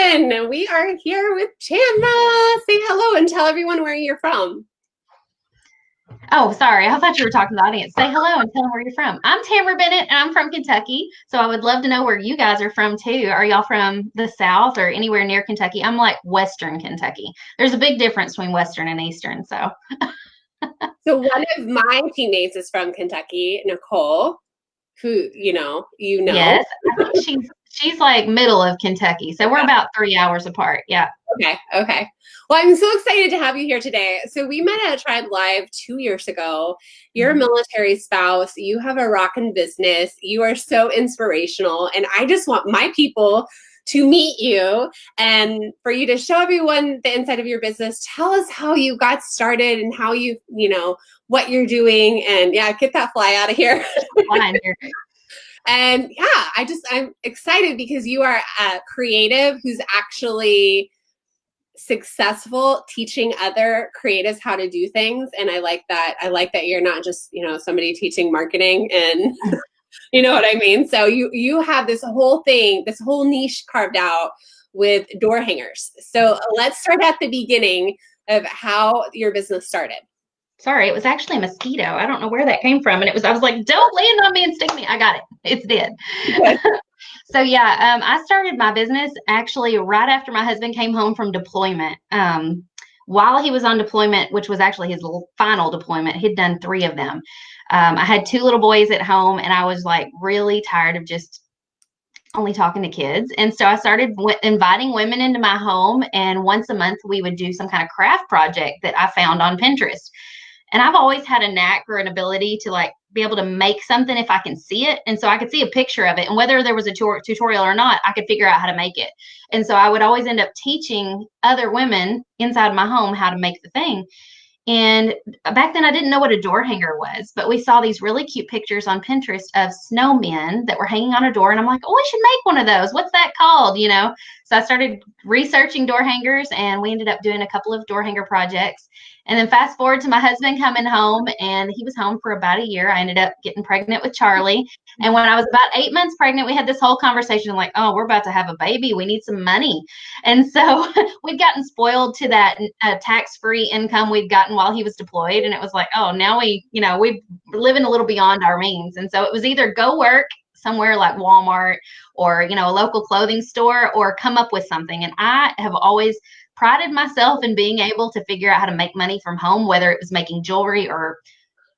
Reagan. We are here with Tamara. Say hello and tell everyone where you're from. Oh, sorry. I thought you were talking to the audience. Say hello and tell them where you're from. I'm Tamara Bennett, and I'm from Kentucky. So I would love to know where you guys are from, too. Are y'all from the South or anywhere near Kentucky? I'm like Western Kentucky. There's a big difference between Western and Eastern. So one of my teammates is from Kentucky, Nicole, who Yes, I think she's like middle of Kentucky. So we're about 3 hours apart. Yeah. Okay. Well, I'm so excited to have you here today. So we met at Tribe Live 2 years ago. You're a military spouse. You have a rockin' business. You are so inspirational. And I just want my people to meet you and for you to show everyone the inside of your business. Tell us how you got started and how what you're doing. And yeah, get that fly out of here. And yeah, I'm excited because you are a creative who's actually successful teaching other creatives how to do things. And I like that you're not just, somebody teaching marketing and you know what I mean? So you have this whole thing, this whole niche carved out with door hangers. So let's start at the beginning of how your business started. Sorry, it was actually a mosquito. I don't know where that came from. And I was like, don't land on me and sting me. I got it. It's dead. So yeah, I started my business actually right after my husband came home from deployment. While he was on deployment, which was actually his final deployment, he'd done 3 of them. I had 2 little boys at home, and I was like really tired of just only talking to kids. And so I started inviting women into my home, and once a month we would do some kind of craft project that I found on Pinterest. And I've always had a knack or an ability to like be able to make something if I can see it. And so I could see a picture of it, and whether there was a tutorial or not, I could figure out how to make it. And so I would always end up teaching other women inside my home how to make the thing. And back then I didn't know what a door hanger was, but we saw these really cute pictures on Pinterest of snowmen that were hanging on a door. And I'm like, oh, we should make one of those. What's that called? So I started researching door hangers, and we ended up doing a couple of door hanger projects. And then fast forward to my husband coming home, and he was home for about a year. I ended up getting pregnant with Charlie. And when I was about 8 months pregnant, we had this whole conversation like, oh, we're about to have a baby. We need some money. And so we'd gotten spoiled to that tax-free income we'd gotten while he was deployed. And it was like, oh, now we're living a little beyond our means. And so it was either go work somewhere like Walmart or, a local clothing store, or come up with something. And I have always prided myself in being able to figure out how to make money from home, whether it was making jewelry or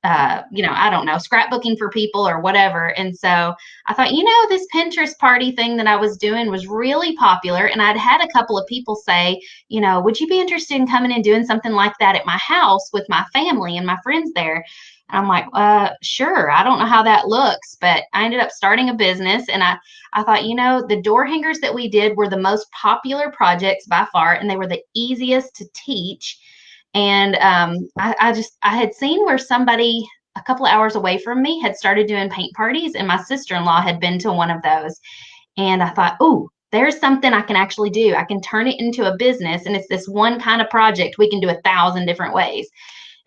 I don't know, scrapbooking for people or whatever. And so I thought, this Pinterest party thing that I was doing was really popular. And I'd had a couple of people say, would you be interested in coming and doing something like that at my house with my family and my friends there? And I'm like, sure. I don't know how that looks, but I ended up starting a business. And I thought, the door hangers that we did were the most popular projects by far, and they were the easiest to teach. And I had seen where somebody a couple of hours away from me had started doing paint parties, and my sister-in-law had been to one of those. And I thought, oh, there's something I can actually do. I can turn it into a business, and it's this one kind of project we can do 1,000 different ways.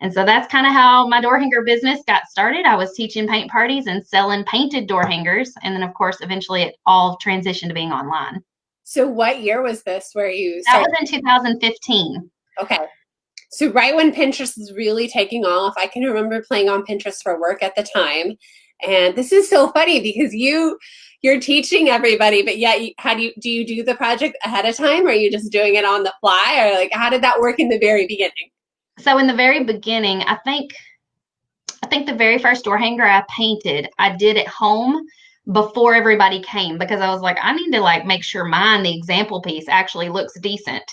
And so that's kind of how my door hanger business got started. I was teaching paint parties and selling painted door hangers. And then, of course, eventually it all transitioned to being online. So what year was this where you started? That was in 2015. Okay. So right when Pinterest is really taking off, I can remember playing on Pinterest for work at the time. And this is so funny because you're teaching everybody, but yet do you do the project ahead of time, or are you just doing it on the fly, or like how did that work in the very beginning? So in the very beginning, I think the very first door hanger I painted, I did at home before everybody came, because I was like, I need to like make sure the example piece actually looks decent.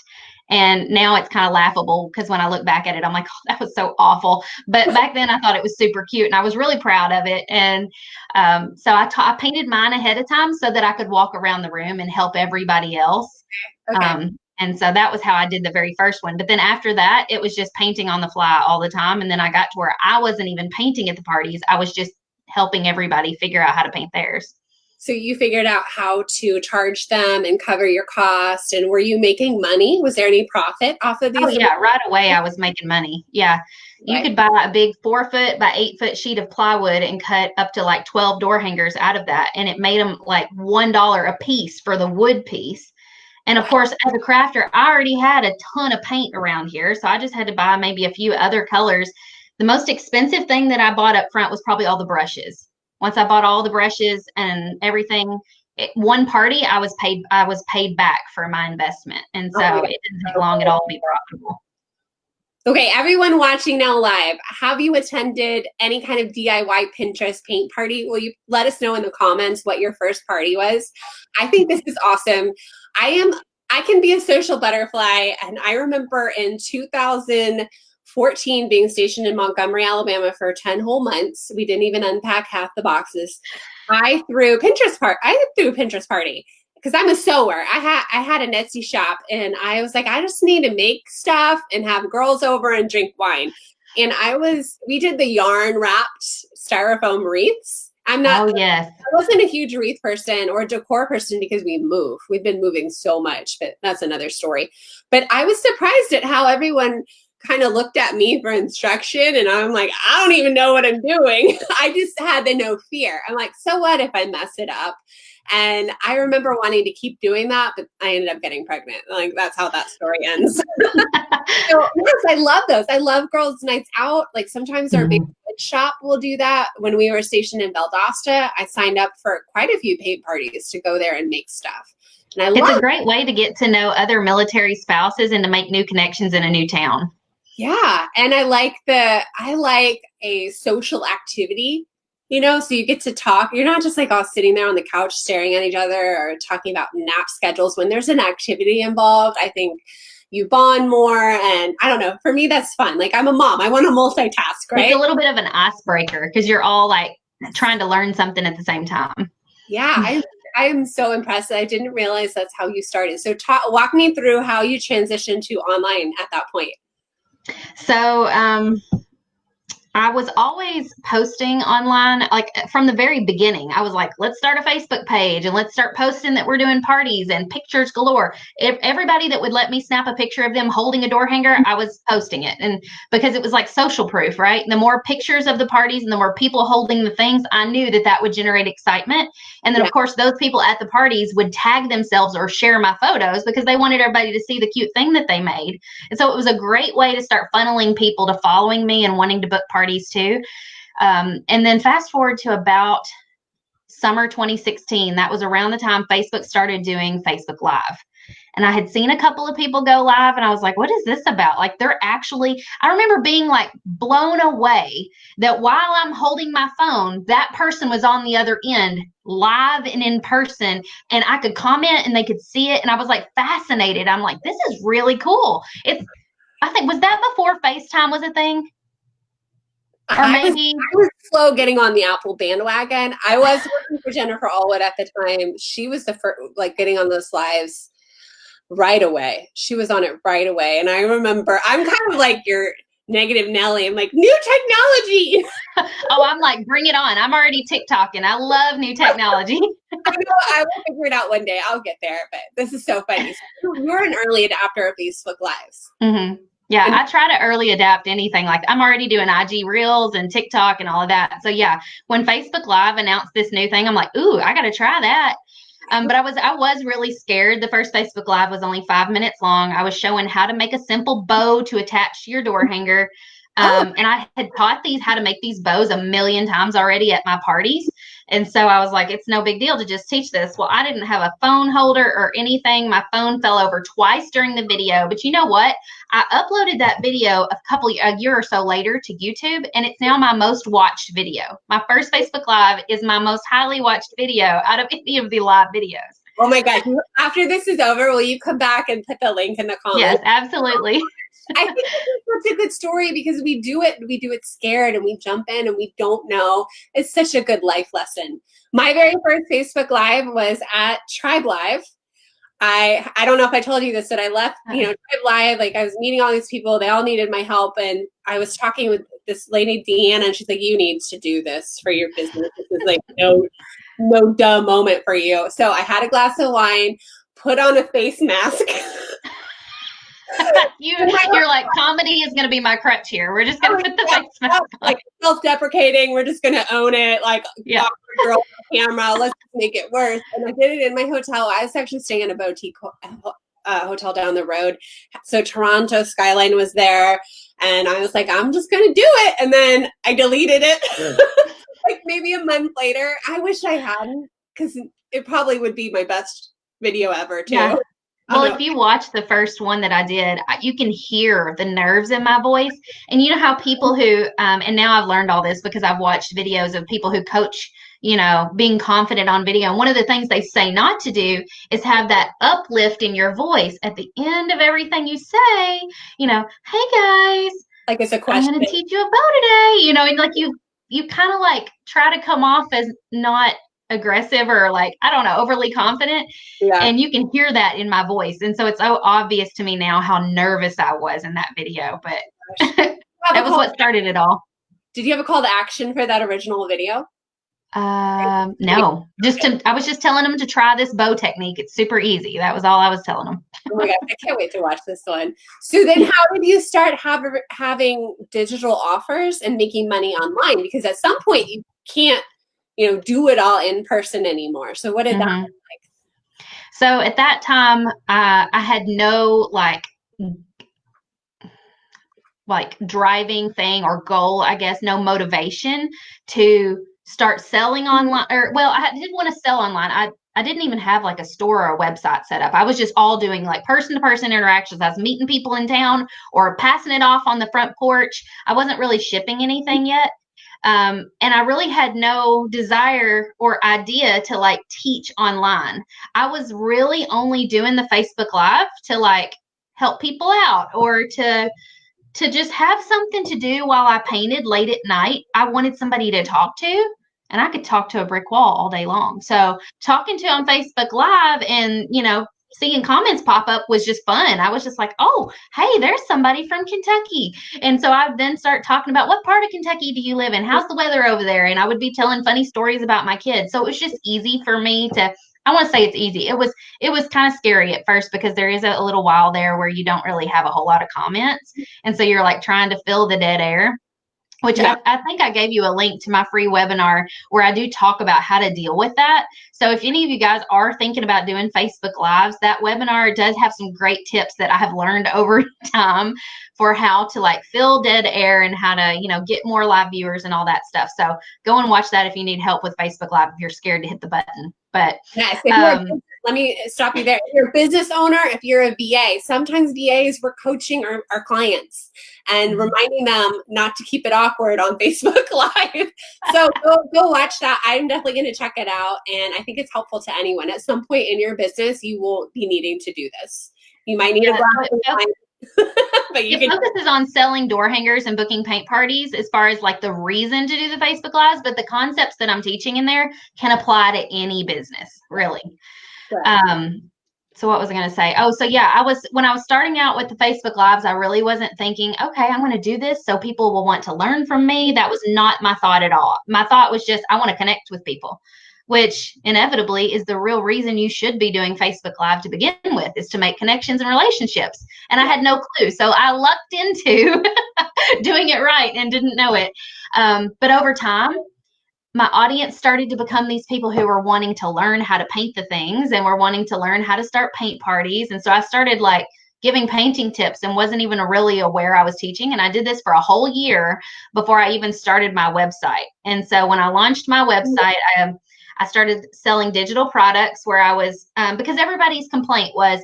And now it's kind of laughable because when I look back at it, I'm like, oh, that was so awful. But back then I thought it was super cute, and I was really proud of it. And so I painted mine ahead of time so that I could walk around the room and help everybody else. Okay. And so that was how I did the very first one. But then after that, it was just painting on the fly all the time. And then I got to where I wasn't even painting at the parties. I was just helping everybody figure out how to paint theirs. So you figured out how to charge them and cover your cost. And were you making money? Was there any profit off of these? Oh, yeah. Right away, I was making money. Yeah. You could buy a big 4-foot by 8-foot sheet of plywood and cut up to like 12 door hangers out of that. And it made them like $1 a piece for the wood piece. And of course, as a crafter, I already had a ton of paint around here. So I just had to buy maybe a few other colors. The most expensive thing that I bought up front was probably all the brushes. Once I bought all the brushes and everything, one party I was paid back for my investment. And so it didn't take long at all to be profitable. Okay, everyone watching now live, have you attended any kind of DIY Pinterest paint party? Will you let us know in the comments what your first party was? I think this is awesome. I can be a social butterfly, and I remember in 2014 being stationed in Montgomery, Alabama for 10 whole months. We didn't even unpack half the boxes. I threw a Pinterest party. Because I'm a sewer. I had an Etsy shop, and I was like, I just need to make stuff and have girls over and drink wine. And we did the yarn wrapped styrofoam wreaths. I wasn't a huge wreath person or decor person because we've been moving so much, but that's another story. But I was surprised at how everyone kind of looked at me for instruction, and I'm like, I don't even know what I'm doing. I just had the no fear. I'm like, so what if I mess it up? And I remember wanting to keep doing that, but I ended up getting pregnant. Like, that's how that story ends. So yes, I love those. I love girls' nights out. Like sometimes our big shop will do that. When we were stationed in Valdosta, I signed up for quite a few paint parties to go there and make stuff. And it's a great way to get to know other military spouses and to make new connections in a new town. Yeah. And I like a social activity, so you get to talk. You're not just like all sitting there on the couch staring at each other or talking about nap schedules. When there's an activity involved, I think you bond more. And I don't know, for me, that's fun. Like, I'm a mom. I want to multitask, right? It's a little bit of an icebreaker because you're all like trying to learn something at the same time. Yeah. I'm so impressed. I didn't realize that's how you started. So walk me through how you transitioned to online at that point. So, I was always posting online, like from the very beginning. I was like, let's start a Facebook page and let's start posting that we're doing parties and pictures galore. Everybody that would let me snap a picture of them holding a door hanger, I was posting it. And because it was like social proof, right? And the more pictures of the parties and the more people holding the things, I knew that would generate excitement. And then, of course, those people at the parties would tag themselves or share my photos because they wanted everybody to see the cute thing that they made. And so it was a great way to start funneling people to following me and wanting to book parties too. And then fast forward to about summer 2016, that was around the time Facebook started doing Facebook Live. And I had seen a couple of people go live and I was like, what is this about? Like, I remember being like blown away that while I'm holding my phone, that person was on the other end live and in person, and I could comment and they could see it. And I was like fascinated. I'm like, this is really cool. I think, was that before FaceTime was a thing? Or maybe I was slow getting on the Apple bandwagon. I was working for Jennifer Allwood at the time. She was the first, like, getting on those lives right away. She was on it right away. And I remember, I'm kind of like your negative Nelly. I'm like, new technology. Oh, I'm like, bring it on. I'm already TikToking. I love new technology. I will figure it out one day. I'll get there. But this is so funny. So you're an early adapter of Facebook Lives. Mm-hmm. Yeah, I try to early adapt anything. Like, I'm already doing IG Reels and TikTok and all of that. So yeah, when Facebook Live announced this new thing, I'm like, ooh, I got to try that. But I was really scared. The first Facebook Live was only 5 minutes long. I was showing how to make a simple bow to attach to your door hanger. And I had taught how to make these bows a million times already at my parties. And so I was like, it's no big deal to just teach this. Well, I didn't have a phone holder or anything. My phone fell over twice during the video. But you know what? I uploaded that video a year or so later to YouTube, and it's now my most watched video. My first Facebook Live is my most highly watched video out of any of the live videos. Oh my God. After this is over, will you come back and put the link in the comments? Yes, absolutely. I think this is such a good story because we do it scared and we jump in and we don't know. It's such a good life lesson. My very first Facebook Live was at Tribe Live. I don't know if I told you this, that I left, Tribe Live. Like, I was meeting all these people. They all needed my help. And I was talking with this lady, Deanna, and she's like, you need to do this for your business. This is like no duh moment for you. So I had a glass of wine, put on a face mask. You're like, comedy is going to be my crutch here. We're just going to put the face mask on. Like self-deprecating. We're just going to own it. Like, Yeah. awkward girl on camera. Let's make it worse. And I did it in my hotel. I was actually staying in a boutique hotel down the road. So Toronto Skyline was there. And I was like, I'm just going to do it. And then I deleted it. Like maybe a month later. I wish I hadn't, because it probably would be my best video ever too. Yeah. Well, if you watch the first one that I did, you can hear the nerves in my voice. And you know how people who, and now I've learned all this because I've watched videos of people who coach, you know, being confident on video. And one of the things they say not to do is have that uplift in your voice at the end of everything you say, you know, hey guys, like it's a question. I'm going to teach you about today, you know, and like you kind of like try to come off as not aggressive or like, I don't know, overly confident. Yeah. And you can hear that in my voice. And so it's so obvious to me now how nervous I was in that video, but that was what started it all. Did you have a call to action for that original video? No, I was just telling them to try this bow technique. It's super easy. That was all I was telling them. Oh my gosh, I can't wait to watch this one. So then how did you start having digital offers and making money online? Because at some point you can't, you know, do it all in person anymore. So what did that look like? So at that time, I had no like driving thing or goal, I guess, no motivation to start selling online. Or, well, I didn't want to sell online. I didn't even have like a store or a website set up. I was just all doing like person-to-person interactions. I was meeting people in town or passing it off on the front porch. I wasn't really shipping anything yet. And I really had no desire or idea to like teach online. I was really only doing the Facebook Live to like help people out or to just have something to do while I painted late at night. I wanted somebody to talk to, and I could talk to a brick wall all day long. So talking to on Facebook Live and, you know, seeing comments pop up was just fun. I was just like, oh, hey, there's somebody from Kentucky. And so I then start talking about, what part of Kentucky do you live in? How's the weather over there? And I would be telling funny stories about my kids. So it was just easy for me to, I want to say it's easy. It was kind of scary at first because there is a little while there where you don't really have a whole lot of comments. And so you're like trying to fill the dead air, which I think I gave you a link to my free webinar where I do talk about how to deal with that. So if any of you guys are thinking about doing Facebook Lives, that webinar does have some great tips that I have learned over time for how to like fill dead air and how to, you know, get more live viewers and all that stuff. So go and watch that if you need help with Facebook Live, if you're scared to hit the button. But yes, let me stop you there. If you're a business owner, if you're a VA, sometimes VAs we're coaching our clients and reminding them not to keep it awkward on Facebook Live. So go watch that. I'm definitely going to check it out. And I think it's helpful to anyone. At some point in your business, you will be needing to do this. You might need but it focuses on selling door hangers and booking paint parties as far as like the reason to do the Facebook Lives, but the concepts that I'm teaching in there can apply to any business, really. Sure. So what was I going to say? Oh, so yeah, when I was starting out with the Facebook Lives, I really wasn't thinking, okay, I'm going to do this so people will want to learn from me. That was not my thought at all. My thought was just, I want to connect with people, which inevitably is the real reason you should be doing Facebook Live to begin with, is to make connections and relationships. And I had no clue. So I lucked into doing it right and didn't know it. But over time, my audience started to become these people who were wanting to learn how to paint the things and were wanting to learn how to start paint parties. And so I started like giving painting tips and wasn't even really aware I was teaching. And I did this for a whole year before I even started my website. And so when I launched my website, I started selling digital products where I was, because everybody's complaint was,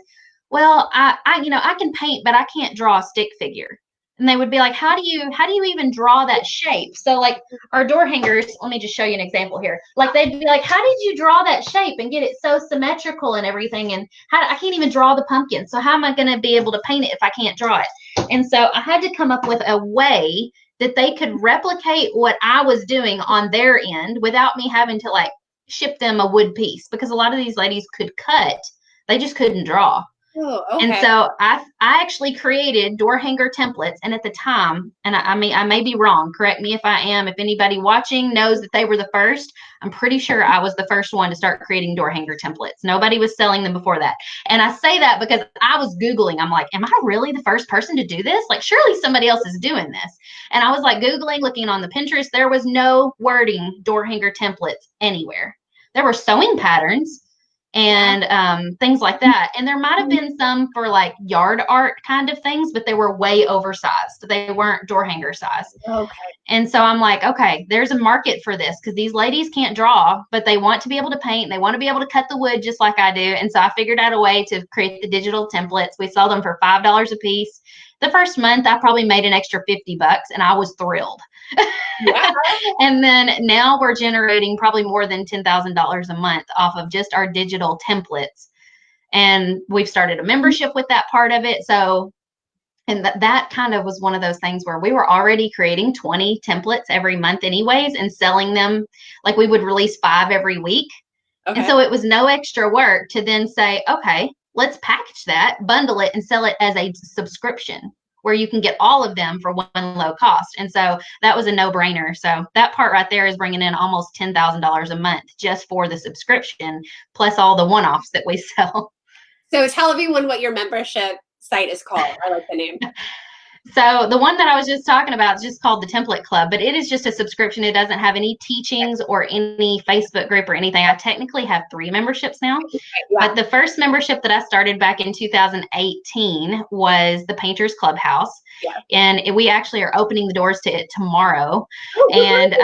well, I can paint, but I can't draw a stick figure. And they would be like, how do you even draw that shape? So like our door hangers, let me just show you an example here. Like they'd be like, how did you draw that shape and get it so symmetrical and everything? And I can't even draw the pumpkin. So how am I going to be able to paint it if I can't draw it? And so I had to come up with a way that they could replicate what I was doing on their end without me having to like ship them a wood piece, because a lot of these ladies could cut. They just couldn't draw. Oh, And okay. so I actually created door hanger templates. And at the time, and I mean, I may be wrong, correct me if I am, if anybody watching knows that they were the first, I'm pretty sure I was the first one to start creating door hanger templates. Nobody was selling them before that. And I say that because I was Googling. I'm like, am I really the first person to do this? Like, surely somebody else is doing this. And I was like Googling, looking on the Pinterest. There was no wording door hanger templates anywhere. There were sewing patterns and things like that. And there might have been some for like yard art kind of things, but they were way oversized. They weren't door hanger size. Okay. And so I'm like, okay, there's a market for this because these ladies can't draw, but they want to be able to paint. They want to be able to cut the wood just like I do. And so I figured out a way to create the digital templates. We sell them for $5 a piece. The first month, I probably made an extra $50, and I was thrilled. Wow. And then now we're generating probably more than $10,000 a month off of just our digital templates. And we've started a membership with that part of it. So, and that kind of was one of those things where we were already creating 20 templates every month anyways and selling them. Like we would release 5 every week. Okay. And so it was no extra work to then say, okay, let's package that, bundle it, and sell it as a subscription where you can get all of them for one low cost. And so that was a no-brainer. So that part right there is bringing in almost $10,000 a month just for the subscription, plus all the one-offs that we sell. So tell everyone what your membership site is called. I like the name. So the one that I was just talking about is just called the Template Club, but it is just a subscription. It doesn't have any teachings or any Facebook group or anything. I technically have 3 memberships now, but the first membership that I started back in 2018 was the Painters Clubhouse. Yeah. And we actually are opening the doors to it tomorrow. And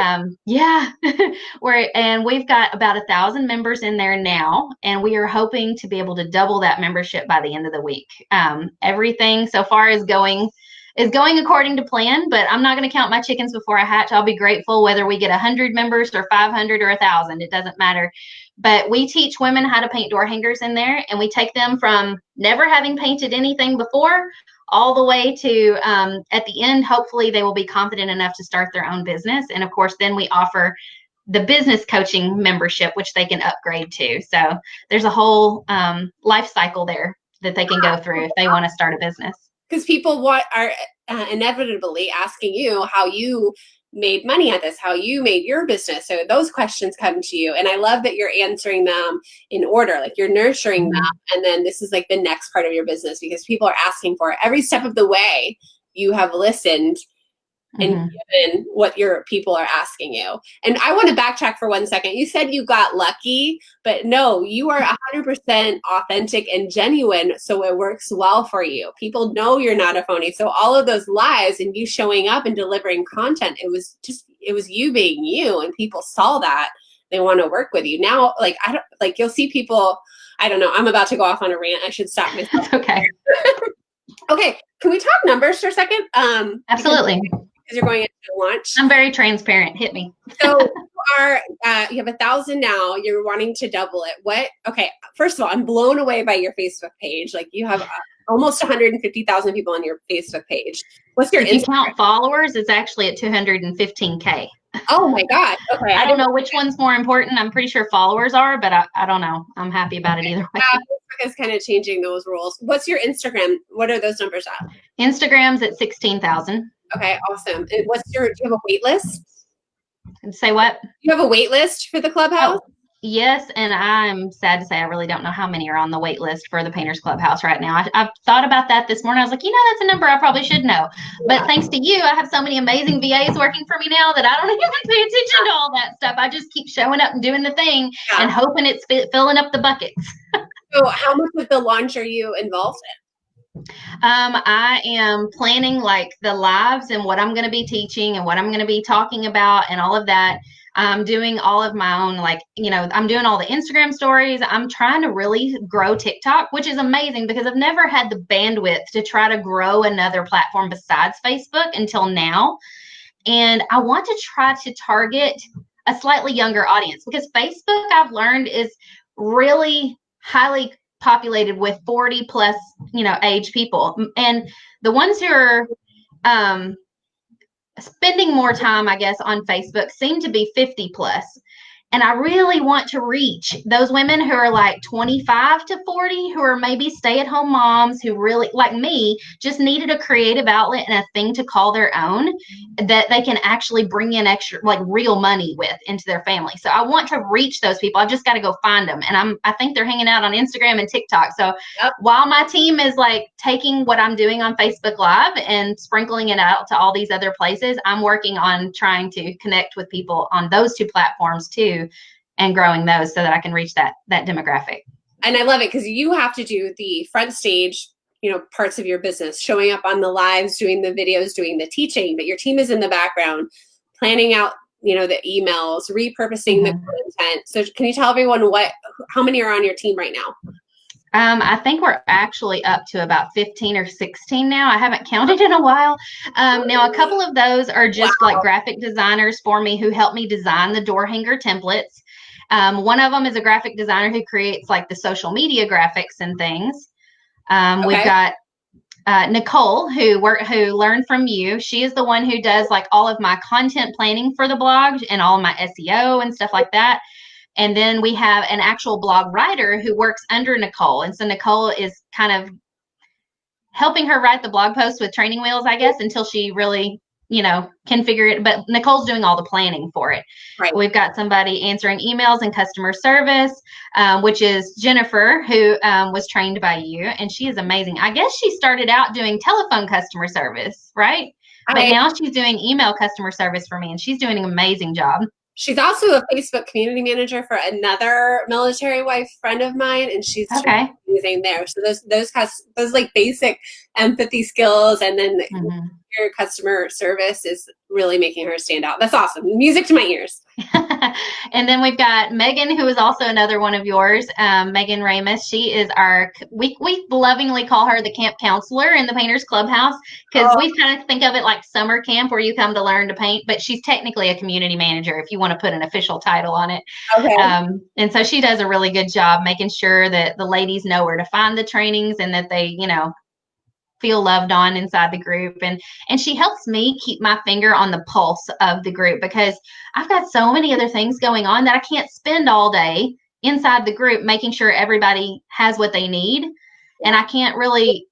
we've got about 1,000 members in there now, and we are hoping to be able to double that membership by the end of the week. Everything so far is going according to plan, but I'm not going to count my chickens before I hatch. I'll be grateful whether we get 100 members or 500 or 1,000. It doesn't matter. But we teach women how to paint door hangers in there, and we take them from never having painted anything before all the way to at the end, hopefully they will be confident enough to start their own business. And of course, then we offer the business coaching membership, which they can upgrade to. So there's a whole life cycle there that they can go through if they want to start a business. Because people are inevitably asking you how you made money at this, how you made your business. So those questions come to you. And I love that you're answering them in order, like you're nurturing them. And then this is like the next part of your business because people are asking for it. Every step of the way, you have listened and given what your people are asking you. And I want to backtrack for 1 second. You said you got lucky, but no, you are 100% authentic and genuine. So it works well for you. People know you're not a phony. So all of those lies and you showing up and delivering content, it was you being you, and people saw that. They want to work with you. Now, you'll see people, I don't know, I'm about to go off on a rant. I should stop myself. Okay. Okay. Can we talk numbers for a second? Absolutely. Because you're going into launch. I'm very transparent. Hit me. So you have 1,000 now. You're wanting to double it. Okay. First of all, I'm blown away by your Facebook page. Like you have almost 150,000 people on your Facebook page. What's your If you count followers, it's actually at 215K. Oh my God. Okay. I don't know which one's more important. I'm pretty sure followers are, but I don't know. I'm happy about it either way. Facebook is kind of changing those rules. What's your Instagram? What are those numbers at? Instagram's at 16,000. Okay, awesome. Do you have a wait list? Say what? You have a wait list for the clubhouse? Oh, yes, and I'm sad to say I really don't know how many are on the wait list for the Painters Clubhouse right now. I've thought about that this morning. I was like, that's a number I probably should know. But thanks to you, I have so many amazing VAs working for me now that I don't even pay attention to all that stuff. I just keep showing up and doing the thing and hoping it's filling up the buckets. So how much of the launch are you involved in? I am planning like the lives and what I'm going to be teaching and what I'm going to be talking about and all of that. I'm doing all of my own, I'm doing all the Instagram stories. I'm trying to really grow TikTok, which is amazing because I've never had the bandwidth to try to grow another platform besides Facebook until now. And I want to try to target a slightly younger audience because Facebook, I've learned, is really highly populated with 40 plus, age people. And the ones who are spending more time, I guess, on Facebook seem to be 50 plus. And I really want to reach those women who are like 25 to 40, who are maybe stay-at-home moms, who really, like me, just needed a creative outlet and a thing to call their own that they can actually bring in extra, like real money with into their family. So I want to reach those people. I've just got to go find them. And I think they're hanging out on Instagram and TikTok. So while my team is like taking what I'm doing on Facebook Live and sprinkling it out to all these other places, I'm working on trying to connect with people on those two platforms too, and growing those so that I can reach that demographic. And I love it because you have to do the front stage, parts of your business, showing up on the lives, doing the videos, doing the teaching, but your team is in the background, planning out, the emails, repurposing the content. So can you tell everyone how many are on your team right now? I think we're actually up to about 15 or 16 now. I haven't counted in a while. Now, a couple of those are just like graphic designers for me who help me design the door hanger templates. One of them is a graphic designer who creates like the social media graphics and things. We've got Nicole who learned from you. She is the one who does like all of my content planning for the blog and all of my SEO and stuff like that. And then we have an actual blog writer who works under Nicole. And so Nicole is kind of helping her write the blog post with training wheels, I guess, until she really, can figure it. But Nicole's doing all the planning for it. Right. We've got somebody answering emails and customer service, which is Jennifer, who was trained by you. And she is amazing. I guess she started out doing telephone customer service, right? But now she's doing email customer service for me, and she's doing an amazing job. She's also a Facebook community manager for another military wife friend of mine, and she's amazing there. So those like basic empathy skills, and then your customer service is really making her stand out. That's awesome. Music to my ears. And then we've got Megan, who is also another one of yours. Megan Ramus. She is we lovingly call her the camp counselor in the Painters Clubhouse, because we kind of think of it like summer camp where you come to learn to paint, but she's technically a community manager if you want to put an official title on it. Okay. And so she does a really good job making sure that the ladies know where to find the trainings and that they, feel loved on inside the group. And she helps me keep my finger on the pulse of the group, because I've got so many other things going on that I can't spend all day inside the group making sure everybody has what they need. And I can't really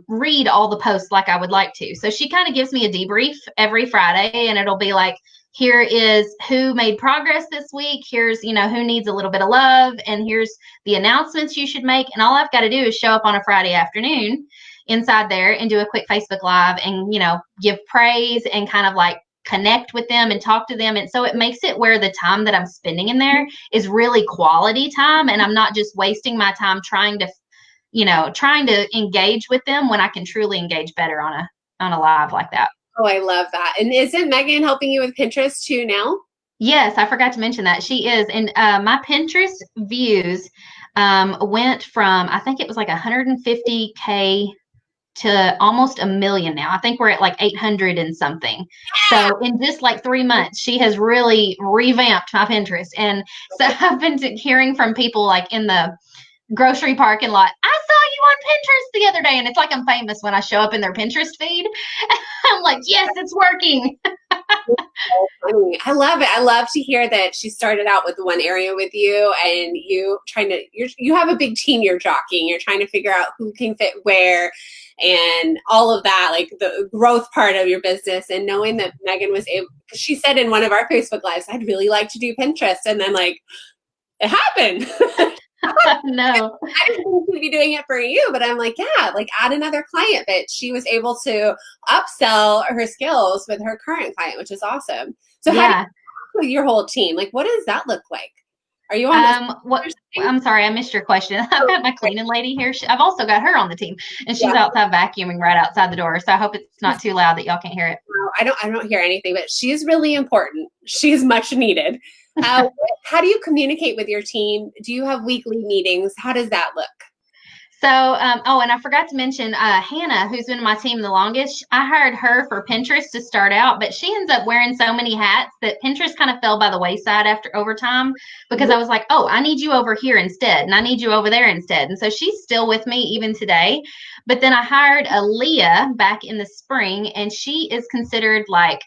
read all the posts like I would like to. So she kind of gives me a debrief every Friday, and it'll be like, here is who made progress this week. Here's, who needs a little bit of love. And here's the announcements you should make. And all I've got to do is show up on a Friday afternoon inside there and do a quick Facebook Live and, give praise and kind of like connect with them and talk to them. And so it makes it where the time that I'm spending in there is really quality time. And I'm not just wasting my time trying to engage with them when I can truly engage better on a live like that. Oh, I love that. And isn't Megan helping you with Pinterest too now? Yes, I forgot to mention that. She is. And my Pinterest views went from, I think it was like 150K to almost 1 million now. I think we're at like 800 and something. So in just like 3 months, she has really revamped my Pinterest. And so I've been hearing from people like in the grocery parking lot, I saw you on Pinterest the other day. And it's like I'm famous when I show up in their Pinterest feed. I'm like, yes, it's working. I love it. I love to hear that she started out with one area with you, and you have a big team you're jockeying. You're trying to figure out who can fit where and all of that, like the growth part of your business. And knowing that Megan was able, because she said in one of our Facebook Lives, I'd really like to do Pinterest. And then like it happened. No, I didn't think she'd be doing it for you, but I'm like, yeah, like add another client. But she was able to upsell her skills with her current client, which is awesome. So how do you with your whole team? Like, what does that look like? Are you on I'm sorry, I missed your question. I've got my cleaning lady here. I've also got her on the team, and she's outside vacuuming right outside the door. So I hope it's not too loud that y'all can't hear it. No, I don't hear anything, but she's really important. She's much needed. How do you communicate with your team? Do you have weekly meetings? How does that look? So, and I forgot to mention Hannah, who's been in my team the longest. I hired her for Pinterest to start out, but she ends up wearing so many hats that Pinterest kind of fell by the wayside over time, because I was like, oh, I need you over here instead, and I need you over there instead. And so she's still with me even today. But then I hired Aaliyah back in the spring, and she is considered like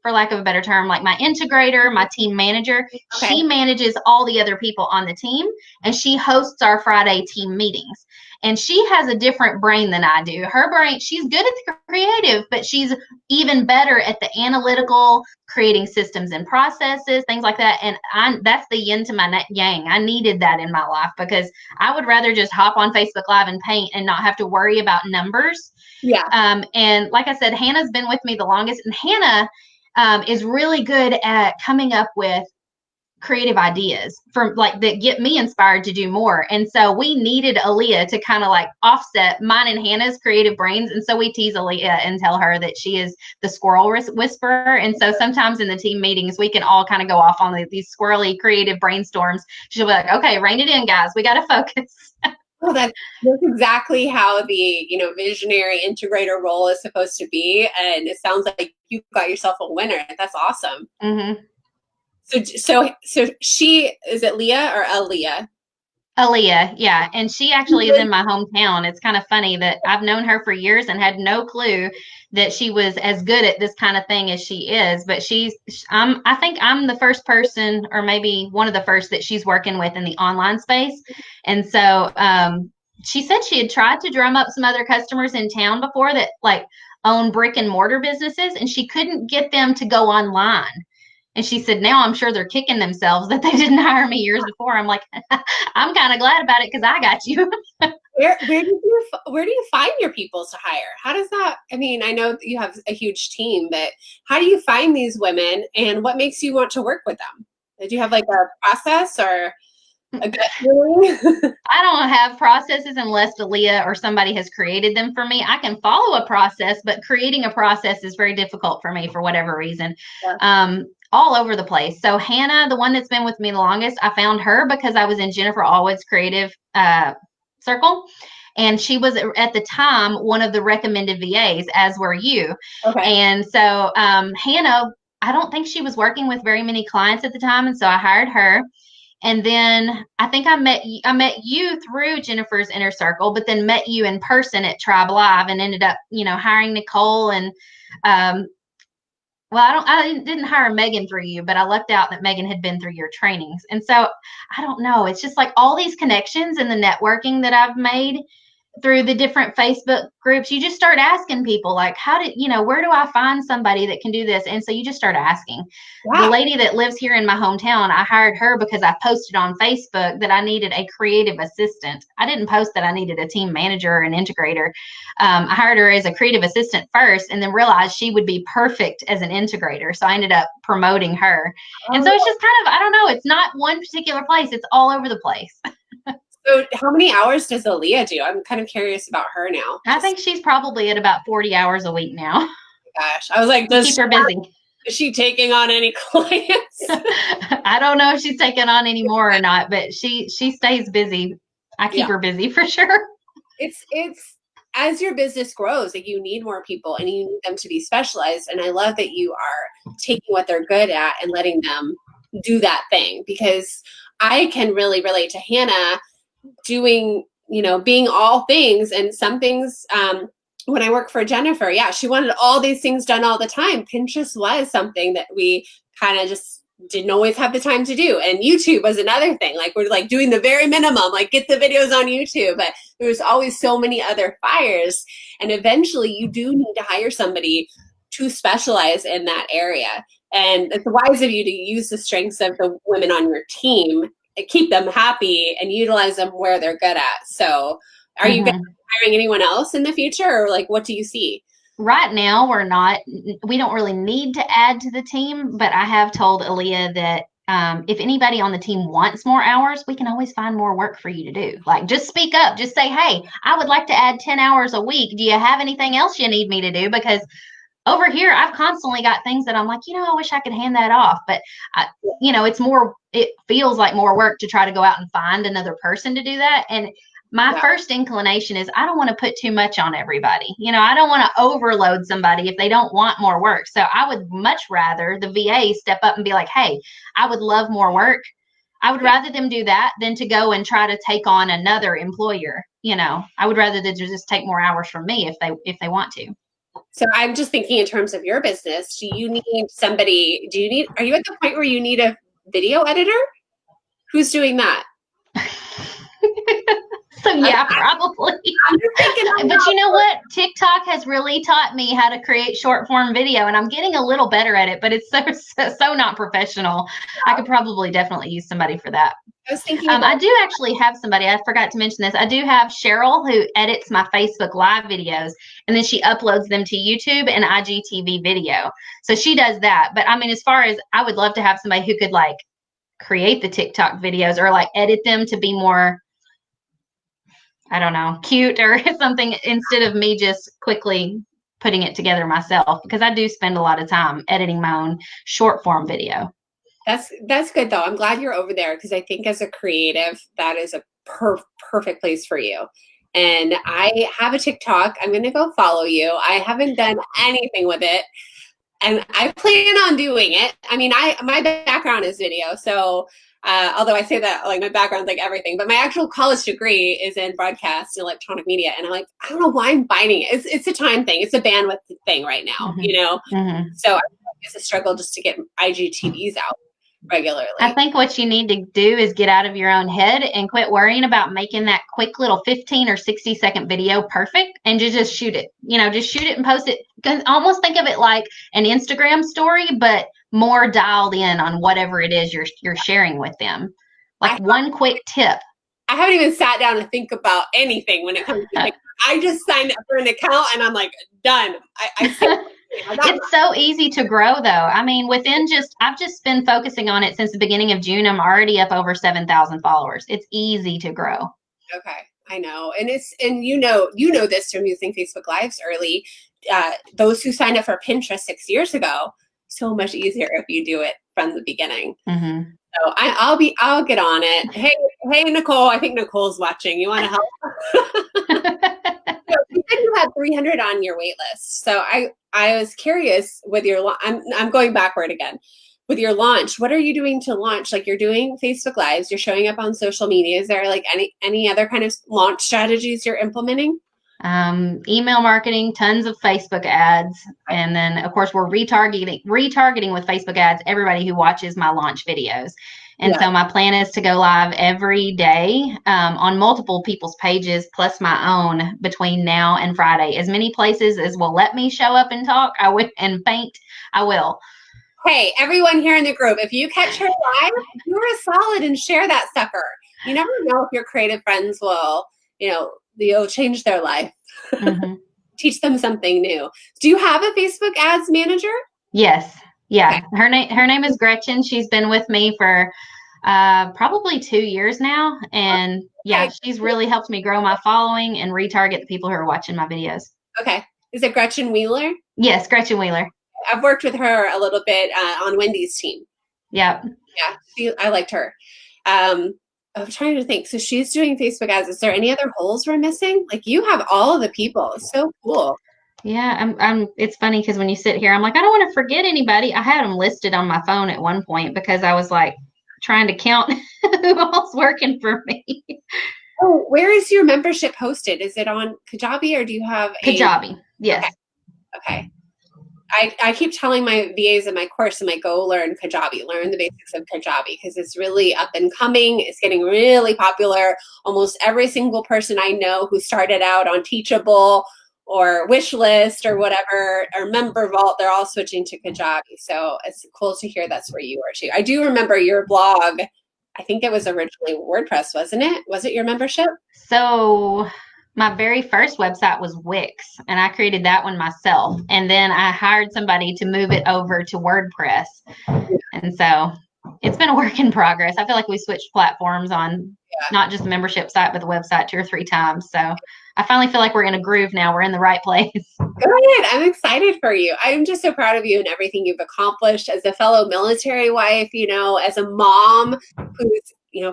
for lack of a better term, like my integrator, my team manager. Okay. She manages all the other people on the team, and she hosts our Friday team meetings. And she has a different brain than I do. Her brain, she's good at the creative, but she's even better at the analytical, creating systems and processes, things like that. And that's the yin to my yang. I needed that in my life because I would rather just hop on Facebook Live and paint and not have to worry about numbers. Yeah. And like I said, Hannah's been with me the longest, and Hannah is really good at coming up with creative ideas from like that get me inspired to do more. And so we needed Aaliyah to kind of like offset mine and Hannah's creative brains. And so we tease Aaliyah and tell her that she is the squirrel whisperer. And so sometimes in the team meetings, we can all kind of go off on these squirrely creative brainstorms. She'll be like, okay, rein it in, guys. We got to focus. Oh, that's exactly how the, visionary integrator role is supposed to be. And it sounds like you got yourself a winner. That's awesome. Mm-hmm. So she, is it Leah or Aaliyah? Aaliyah, yeah. And she actually is in my hometown. It's kind of funny that I've known her for years and had no clue that she was as good at this kind of thing as she is. But I think I'm the first person, or maybe one of the first, that she's working with in the online space. And so she said she had tried to drum up some other customers in town before that like own brick and mortar businesses, and she couldn't get them to go online. And she said, now I'm sure they're kicking themselves that they didn't hire me years before. I'm like, I'm kind of glad about it because I got you. Where do you find your people to hire? How does that, I know you have a huge team, but how do you find these women and what makes you want to work with them? Do you have like a process or a gut feeling? I don't have processes unless Aaliyah or somebody has created them for me. I can follow a process, but creating a process is very difficult for me for whatever reason. Yeah. All over the place. So Hannah, the one that's been with me the longest, I found her because I was in Jennifer Allwood's creative circle. And she was at the time one of the recommended VAs, as were you. Okay. And so Hannah, I don't think she was working with very many clients at the time. And so I hired her. And then I think I met you through Jennifer's inner circle, but then met you in person at Tribe Live and ended up, hiring Nicole and well, I didn't hire Megan through you, but I lucked out that Megan had been through your trainings. And so I don't know. It's just like all these connections and the networking that I've made through the different Facebook groups. You just start asking people like, where do I find somebody that can do this? And so you just start asking. Wow. The lady that lives here in my hometown, I hired her because I posted on Facebook that I needed a creative assistant. I didn't post that I needed a team manager or an integrator. I hired her as a creative assistant first and then realized she would be perfect as an integrator. So I ended up promoting her. Oh. And so it's just kind of, I don't know, it's not one particular place. It's all over the place. So how many hours does Aaliyah do? I'm kind of curious about her now. I think she's probably at about 40 hours a week now. Gosh, I was like, keep her busy. Is she taking on any clients? I don't know if she's taking on any more or not, but she stays busy. I keep her busy for sure. It's as your business grows, like you need more people and you need them to be specialized. And I love that you are taking what they're good at and letting them do that thing, because I can really relate to Hannah doing, being all things, and some things, when I worked for Jennifer, she wanted all these things done all the time. Pinterest was something that we kind of just didn't always have the time to do. And YouTube was another thing. Like we're like doing the very minimum, like get the videos on YouTube, but there was always so many other fires. And eventually you do need to hire somebody to specialize in that area. And it's wise of you to use the strengths of the women on your team, keep them happy and utilize them where they're good at. So are you guys hiring anyone else in the future, or like, what do you see? Right now, we don't really need to add to the team, but I have told Aaliyah that if anybody on the team wants more hours, we can always find more work for you to do. Like, just speak up, just say, hey, I would like to add 10 hours a week. Do you have anything else you need me to do? Because over here, I've constantly got things that I'm like, I wish I could hand that off. But, it feels like more work to try to go out and find another person to do that. And my first inclination is I don't want to put too much on everybody. I don't want to overload somebody if they don't want more work. So I would much rather the VA step up and be like, hey, I would love more work. I would rather them do that than to go and try to take on another employer. I would rather they just take more hours from me if they want to. So I'm just thinking in terms of your business, are you at the point where you need a video editor? Who's doing that? So yeah, probably. I'm just thinking but you know what? TikTok has really taught me how to create short form video, and I'm getting a little better at it, but it's so not professional. I could probably definitely use somebody for that. I was thinking I do actually have somebody. I forgot to mention this. I do have Cheryl who edits my Facebook Live videos, and then she uploads them to YouTube and IGTV video. So she does that. But I mean, as far as I would love to have somebody who could like create the TikTok videos or like edit them to be more, I don't know, cute or something instead of me just quickly putting it together myself, because I do spend a lot of time editing my own short form video. That's good though. I'm glad you're over there, because I think as a creative, that is a perfect place for you. And I have a TikTok. I'm going to go follow you. I haven't done anything with it, and I plan on doing it. I mean, my background is video, so although I say that like my background's like everything, but my actual college degree is in broadcast and electronic media. And I'm like, I don't know why I'm finding it. It's a time thing. It's a bandwidth thing right now, you know? Mm-hmm. So I think it's a struggle just to get IGTVs out regularly. I think what you need to do is get out of your own head and quit worrying about making that quick little 15 or 60-second video perfect, and just shoot it. You know, just shoot it and post it. Almost think of it like an Instagram story, but more dialed in on whatever it is you're sharing with them. Like one quick tip. I haven't even sat down to think about anything when it comes to TikTok. I just signed up for an account and I'm like, done. It's so easy to grow though. I mean, I've just been focusing on it since the beginning of June. I'm already up over 7,000 followers. It's easy to grow. Okay. I know. And you know this from using Facebook Lives early. Those who signed up for Pinterest 6 years ago, so much easier if you do it from the beginning. Mm-hmm. So I'll get on it. Hey, Nicole, I think Nicole's watching. You want to help? So you said you had 300 on your wait list. So I was curious with your, I'm going backward again. With your launch, what are you doing to launch? Like, you're doing Facebook Lives, you're showing up on social media. Is there like any other kind of launch strategies you're implementing? Email marketing, tons of Facebook ads. And then of course we're retargeting with Facebook ads, everybody who watches my launch videos. And so my plan is to go live every day on multiple people's pages, plus my own, between now and Friday. As many places as will let me show up and talk, and paint, I will. Hey, everyone here in the group, if you catch her live, you're a solid and share that sucker. You never know if your creative friends will, you'll change their life. Mm-hmm. Teach them something new. Do you have a Facebook ads manager? Yes. Yeah. Okay. Her name is Gretchen. She's been with me for probably 2 years now. And she's really helped me grow my following and retarget the people who are watching my videos. Okay. Is it Gretchen Wheeler? Yes, Gretchen Wheeler. I've worked with her a little bit on Wendy's team. Yep. Yeah. I liked her. I'm trying to think. So she's doing Facebook ads. Is there any other holes we're missing? Like, you have all of the people. It's so cool. Yeah, it's funny because when you sit here, I'm like, I don't want to forget anybody. I had them listed on my phone at one point because I was like trying to count who all's working for me. Oh, where is your membership hosted? Is it on Kajabi, or do you have Kajabi? Yes. Okay. I keep telling my VAs in my course, I'm like, go learn Kajabi, learn the basics of Kajabi, because it's really up and coming. It's getting really popular. Almost every single person I know who started out on Teachable or Wishlist or whatever, or Member Vault, they're all switching to Kajabi. So it's cool to hear that's where you are too. I do remember your blog. I think it was originally WordPress, wasn't it? Was it your membership? So my very first website was Wix, and I created that one myself. And then I hired somebody to move it over to WordPress. And so it's been a work in progress. I feel like we switched platforms on not just the membership site, but the website 2 or 3 times. So I finally feel like we're in a groove now. We're in the right place. Good. I'm excited for you. I'm just so proud of you and everything you've accomplished as a fellow military wife, as a mom who's,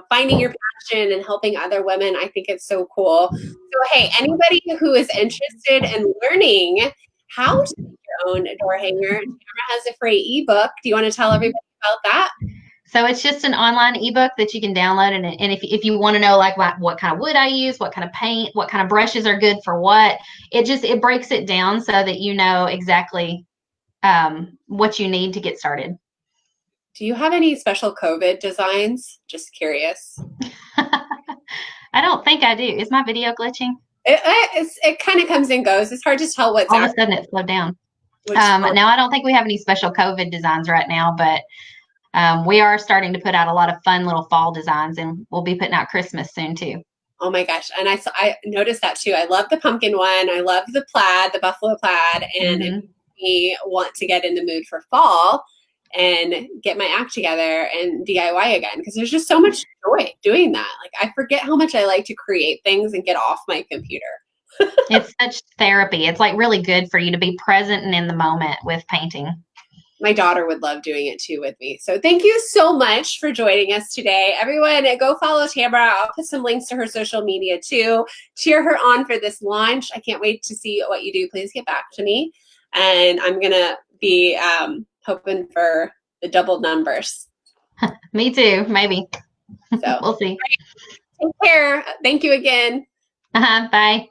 finding your passion and helping other women. I think it's so cool. So, hey, anybody who is interested in learning how to make your own door hanger, Tamara has a free ebook. Do you want to tell everybody about that? So it's just an online ebook that you can download. And if you want to know like what kind of wood I use, what kind of paint, what kind of brushes are good for what, it breaks it down so that you know exactly what you need to get started. Do you have any special COVID designs? Just curious. I don't think I do. Is my video glitching? It kind of comes and goes. It's hard to tell what's All of a sudden it slowed down. which Now I don't think we have any special COVID designs right now, but we are starting to put out a lot of fun little fall designs, and we'll be putting out Christmas soon too. Oh my gosh. And I noticed that too. I love the pumpkin one. I love the plaid, the buffalo plaid. And if we want to get in the mood for fall and get my act together and DIY again, because there's just so much joy doing that. Like I forget how much I like to create things and get off my computer. It's such therapy. It's like really good for you to be present and in the moment with painting. My daughter would love doing it too with me. So thank you so much for joining us today. Everyone, go follow Tamara. I'll put some links to her social media too. Cheer her on for this launch. I can't wait to see what you do. Please get back to me. And I'm going to be hoping for the double numbers. Me too, maybe. So we'll see. Take care. Thank you again. Bye. Bye.